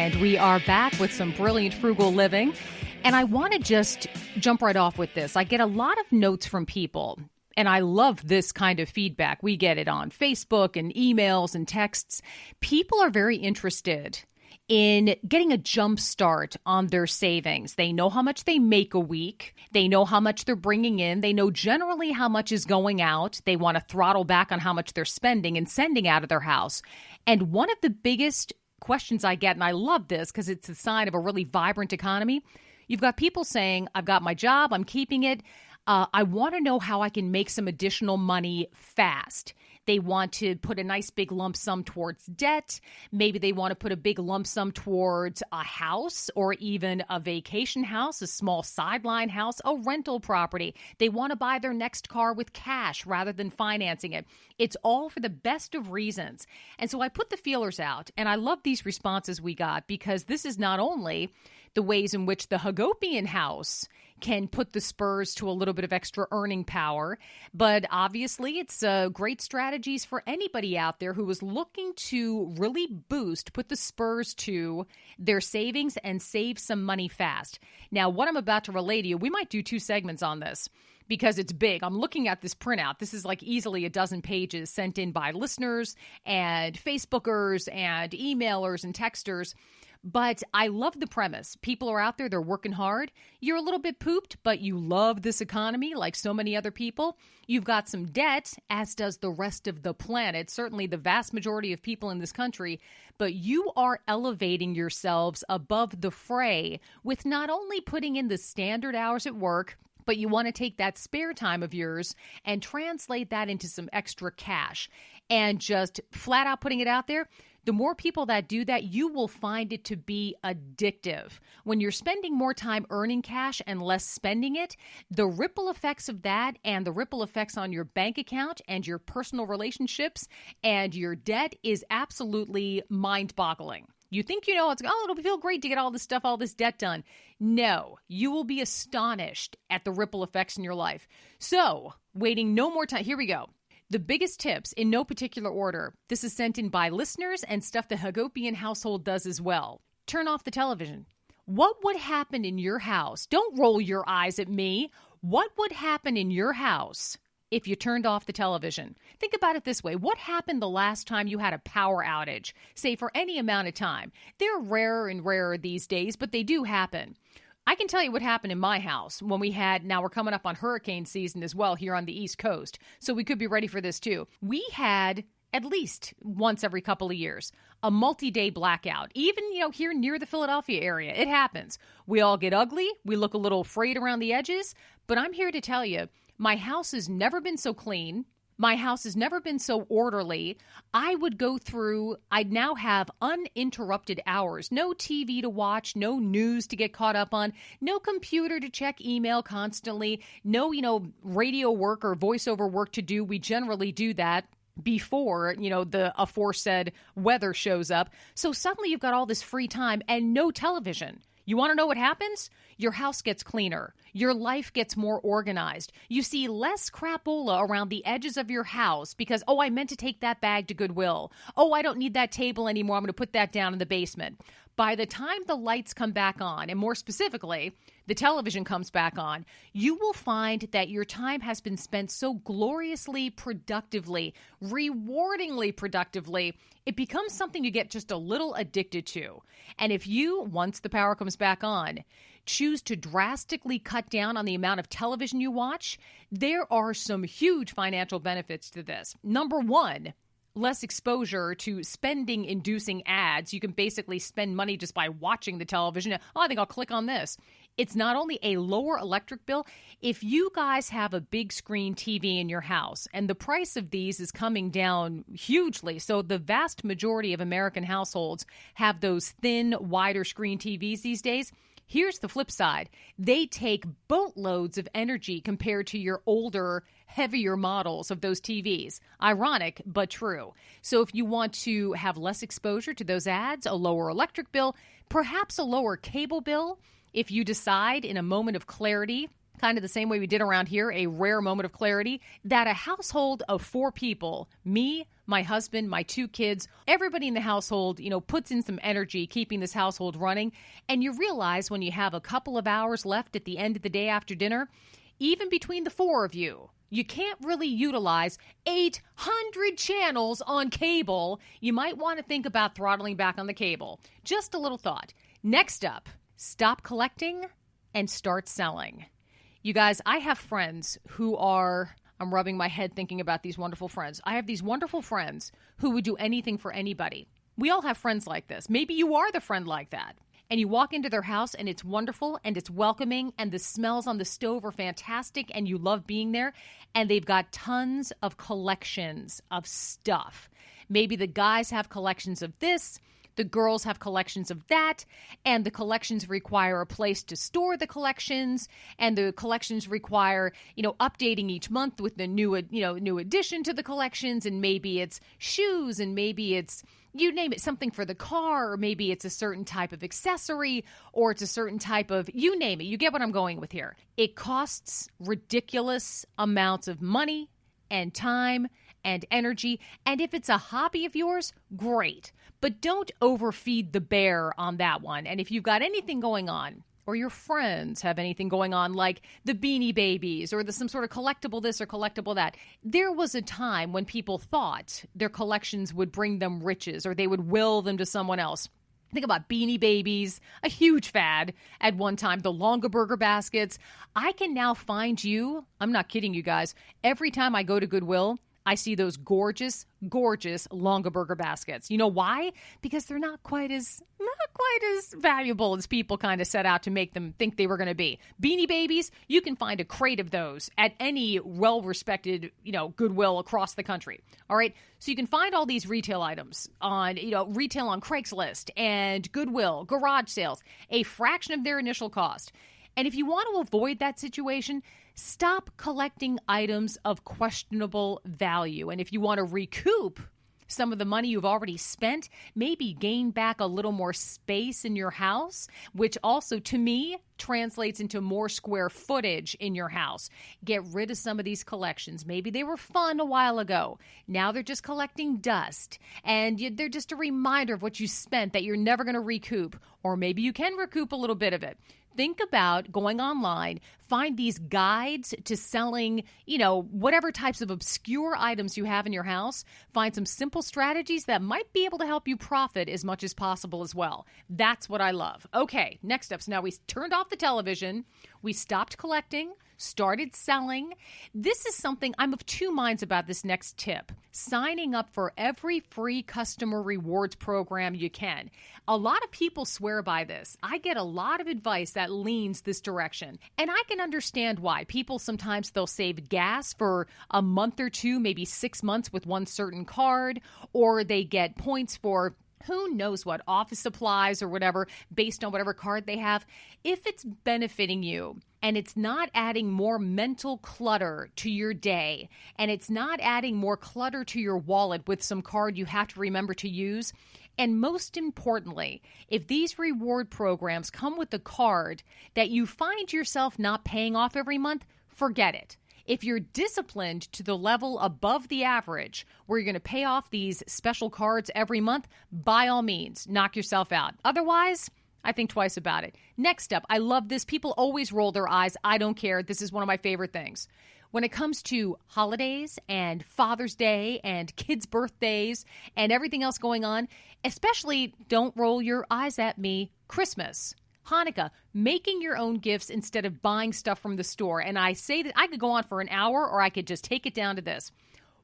And we are back with some brilliant frugal living. And I want to just jump right off with this. I get a lot of notes from people, and I love this kind of feedback. We get it on Facebook and emails and texts. People are very interested in getting a jump start on their savings. They know how much they make a week. They know how much they're bringing in. They know generally how much is going out. They want to throttle back on how much they're spending and sending out of their house. And one of the biggest questions I get, and I love this because it's a sign of a really vibrant economy, you've got people saying, I've got my job, I'm keeping it. I want to know how I can make some additional money fast. They want to put a nice big lump sum towards debt. Maybe they want to put a big lump sum towards a house or even a vacation house, a small sideline house, a rental property. They want to buy their next car with cash rather than financing it. It's all for the best of reasons. And so I put the feelers out, and I love these responses we got because this is not only the ways in which the Hagopian house can put the spurs to a little bit of extra earning power. But obviously, it's great strategies for anybody out there who is looking to really put the spurs to their savings and save some money fast. Now, what I'm about to relay to you, we might do 2 segments on this because it's big. I'm looking at this printout. This is like easily a dozen pages sent in by listeners and Facebookers and emailers and texters. But I love the premise. People are out there, they're working hard. You're a little bit pooped, but you love this economy like so many other people. You've got some debt, as does the rest of the planet, certainly the vast majority of people in this country. But you are elevating yourselves above the fray with not only putting in the standard hours at work, but you want to take that spare time of yours and translate that into some extra cash and just flat out putting it out there. The more people that do that, you will find it to be addictive. When you're spending more time earning cash and less spending it, the ripple effects of that and the ripple effects on your bank account and your personal relationships and your debt is absolutely mind-boggling. You think it'll feel great to get all this stuff, all this debt done. No, you will be astonished at the ripple effects in your life. So, waiting no more time. Here we go. The biggest tips, in no particular order, this is sent in by listeners and stuff the Hagopian household does as well. Turn off the television. What would happen in your house? Don't roll your eyes at me. What would happen in your house if you turned off the television? Think about it this way. What happened the last time you had a power outage, say for any amount of time? They're rarer and rarer these days, but they do happen. I can tell you what happened in my house when now we're coming up on hurricane season as well here on the East Coast, so we could be ready for this too. We had at least once every couple of years a multi-day blackout, even, here near the Philadelphia area. It happens. We all get ugly. We look a little frayed around the edges, but I'm here to tell you, my house has never been so clean. My house has never been so orderly. I'd now have uninterrupted hours. No TV to watch, no news to get caught up on, no computer to check email constantly, no, radio work or voiceover work to do. We generally do that before, the aforesaid weather shows up. So suddenly you've got all this free time and no television. You want to know what happens? Your house gets cleaner. Your life gets more organized. You see less crapola around the edges of your house because, I meant to take that bag to Goodwill. I don't need that table anymore. I'm going to put that down in the basement. By the time the lights come back on, and more specifically, the television comes back on, you will find that your time has been spent so gloriously productively, rewardingly productively, it becomes something you get just a little addicted to. And if you, once the power comes back on, choose to drastically cut down on the amount of television you watch, there are some huge financial benefits to this. Number one, less exposure to spending-inducing ads. You can basically spend money just by watching the television. I think I'll click on this. It's not only a lower electric bill. If you guys have a big screen TV in your house, and the price of these is coming down hugely, so the vast majority of American households have those thin, wider screen TVs these days. Here's the flip side. They take boatloads of energy compared to your older, heavier models of those TVs. Ironic, but true. So if you want to have less exposure to those ads, a lower electric bill, perhaps a lower cable bill, if you decide in a moment of clarity, kind of the same way we did around here, a rare moment of clarity, that a household of 4 people, me, my husband, my 2 kids, everybody in the household, puts in some energy keeping this household running. And you realize when you have a couple of hours left at the end of the day after dinner, even between the 4 of you, you can't really utilize 800 channels on cable. You might want to think about throttling back on the cable. Just a little thought. Next up, stop collecting and start selling. You guys, I have friends who are, I'm rubbing my head thinking about these wonderful friends. I have these wonderful friends who would do anything for anybody. We all have friends like this. Maybe you are the friend like that. And you walk into their house and it's wonderful and it's welcoming and the smells on the stove are fantastic and you love being there. And they've got tons of collections of stuff. Maybe the guys have collections of this, the girls have collections of that, and the collections require a place to store the collections, and the collections require, updating each month with the new addition to the collections, and maybe it's shoes, and maybe it's, you name it, something for the car, or maybe it's a certain type of accessory, or it's a certain type of, you name it. You get what I'm going with here. It costs ridiculous amounts of money and time and energy. And if it's a hobby of yours, great. But don't overfeed the bear on that one. And if you've got anything going on, or your friends have anything going on like the Beanie Babies or some sort of collectible this or collectible that, there was a time when people thought their collections would bring them riches or they would will them to someone else. Think about Beanie Babies, a huge fad at one time, the Longaberger baskets. I can now find you, I'm not kidding you guys, every time I go to Goodwill, I see those gorgeous, gorgeous Longaberger baskets. You know why? Because they're not quite as valuable as people kind of set out to make them think they were going to be. Beanie Babies, you can find a crate of those at any well-respected, Goodwill across the country. All right. So you can find all these retail items on, retail on Craigslist and Goodwill, garage sales, a fraction of their initial cost. And if you want to avoid that situation, stop collecting items of questionable value. And if you want to recoup some of the money you've already spent, maybe gain back a little more space in your house, which also, to me, translates into more square footage in your house. Get rid of some of these collections. Maybe they were fun a while ago. Now they're just collecting dust. And they're just a reminder of what you spent that you're never going to recoup. Or maybe you can recoup a little bit of it. Think about going online, find these guides to selling, whatever types of obscure items you have in your house. Find some simple strategies that might be able to help you profit as much as possible as well. That's what I love. Okay, next up. So now we turned off the television. We stopped collecting, started selling. This is something I'm of 2 minds about this next tip. Signing up for every free customer rewards program you can. A lot of people swear by this. I get a lot of advice that leans this direction. And I can understand why. People sometimes they'll save gas for a month or 2, maybe 6 months with one certain card, or they get points for who knows what, office supplies or whatever, based on whatever card they have. If it's benefiting you and it's not adding more mental clutter to your day and it's not adding more clutter to your wallet with some card you have to remember to use, and most importantly, if these reward programs come with a card that you find yourself not paying off every month, forget it. If you're disciplined to the level above the average where you're going to pay off these special cards every month, by all means, knock yourself out. Otherwise, I think twice about it. Next up, I love this. People always roll their eyes. I don't care. This is one of my favorite things. When it comes to holidays and Father's Day and kids' birthdays and everything else going on, especially don't roll your eyes at me, Christmas. Hanukkah, making your own gifts instead of buying stuff from the store. And I say that I could go on for an hour or I could just take it down to this.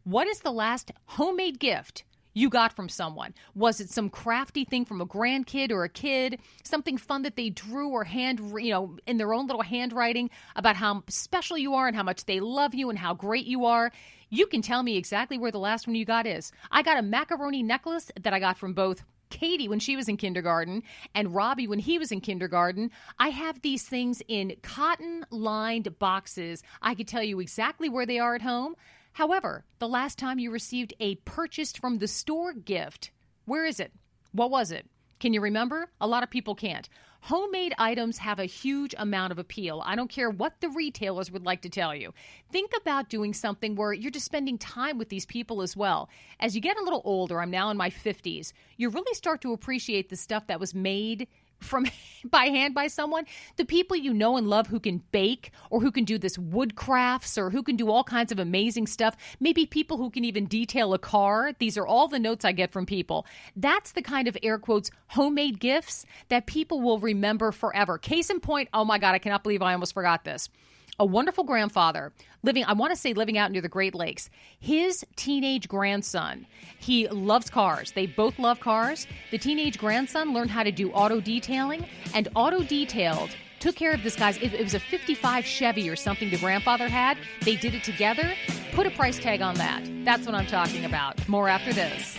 What is the last homemade gift you got from someone? Was it some crafty thing from a grandkid or a kid? Something fun that they drew or in their own little handwriting about how special you are and how much they love you and how great you are? You can tell me exactly where the last one you got is. I got a macaroni necklace that I got from both Katie when she was in kindergarten and Robbie when he was in kindergarten. I have these things in cotton-lined boxes. I could tell you exactly where they are at home. However, the last time you received a purchased from the store gift, where is it? What was it? Can you remember? A lot of people can't. Homemade items have a huge amount of appeal. I don't care what the retailers would like to tell you. Think about doing something where you're just spending time with these people as well. As you get a little older, I'm now in my 50s, you really start to appreciate the stuff that was made from by hand by someone. The people you know and love who can bake or who can do this wood crafts or who can do all kinds of amazing stuff. Maybe people who can even detail a car. These are all the notes I get from people. That's the kind of air quotes homemade gifts that people will remember forever. Case in point, oh my God, I cannot believe I almost forgot this. A wonderful grandfather living out near the Great Lakes. His teenage grandson, he loves cars. They both love cars. The teenage grandson learned how to do auto detailing, and auto detailed took care of this guy's, it was a 55 Chevy or something the grandfather had. They did it together. Put a price tag on that. That's what I'm talking about. More after this.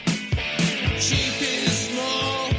Cheap is small.